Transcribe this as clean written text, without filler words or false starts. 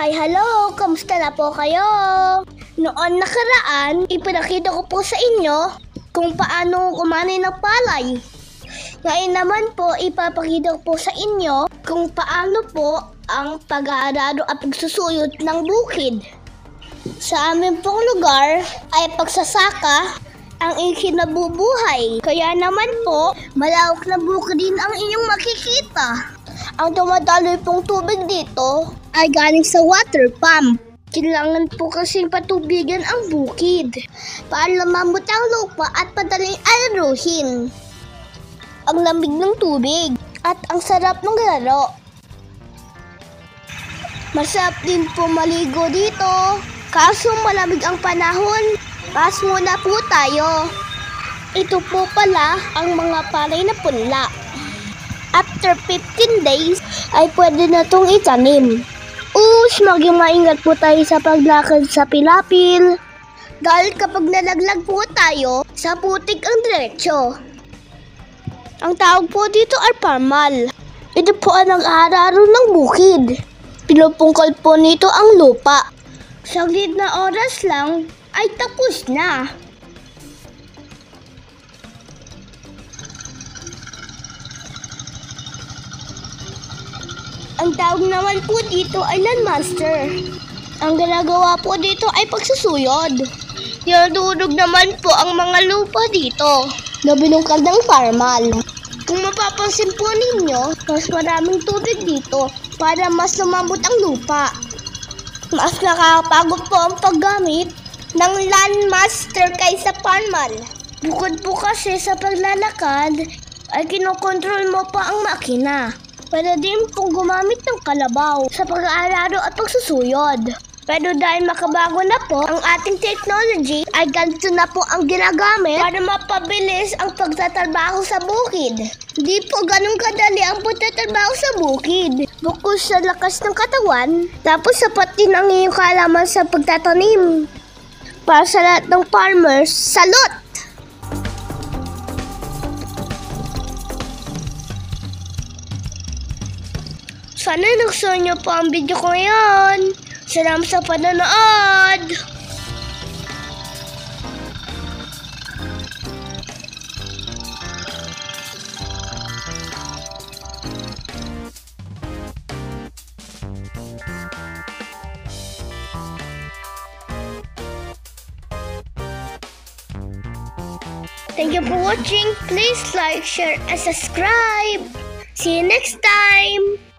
Hi, hello! Kamusta na po kayo? Noon nakaraan, ipinakita ko po sa inyo kung paano kumain ng palay. Ngayon naman po, ipapakita ko po sa inyo kung paano po ang pag-aararo at pagsusuyot ng bukid. Sa amin pong lugar ay pagsasaka ang ikinabubuhay. Kaya naman po, malawak na bukid din ang inyong makikita. Ang tumataloy pong tubig dito ay galing sa water pump. Kailangan po kasing patubigan ang bukid para lumambot ang lupa at madaling alaruhin. Ang lamig ng tubig at ang sarap ng laro. Masarap din po maligo dito. Kaso malamig ang panahon. Pass muna po tayo. Ito po pala ang mga palay na punla. After 15 days ay pwede na itong itanim. Maging maingat po tayo sa paglakad sa pilapil. Dahil kapag nalaglag po tayo, sa putik ang diretsyo. Ang tawag po dito ay parmal. Ito po ang nag-aararo ng bukid. Pinupungkol po nito ang lupa. Saglit na oras lang ay tapos na. Ang tawag naman po dito ay landmaster. Ang ginagawa po dito ay pagsusuyod. Tinudurog naman po ang mga lupa dito na binungkal ng parmal. Kung mapapansin po ninyo, mas maraming tubig dito para mas lumambot ang lupa. Mas nakakapagod po ang paggamit ng landmaster kaysa parmal. Bukod po kasi sa paglalakad, ay kinokontrol mo pa ang makina. Pwede din pong gumamit ng kalabaw sa pag-aararo at pagsusuyod. Pero dahil makabago na po ang ating technology, ay ganito na po ang ginagamit para mapabilis ang pagtatrabaho sa bukid. Hindi po ganun kadali ang pagtatrabaho sa bukid. Bukod sa lakas ng katawan, tapos sapat din ang iyong kaalaman sa pagtatanim. Para sa lahat ng farmers, salute! Sana nagustuhan niyo po ang video ko ngayon. Salamat sa panonood! Thank you for watching. Please like, share, and subscribe. See you next time!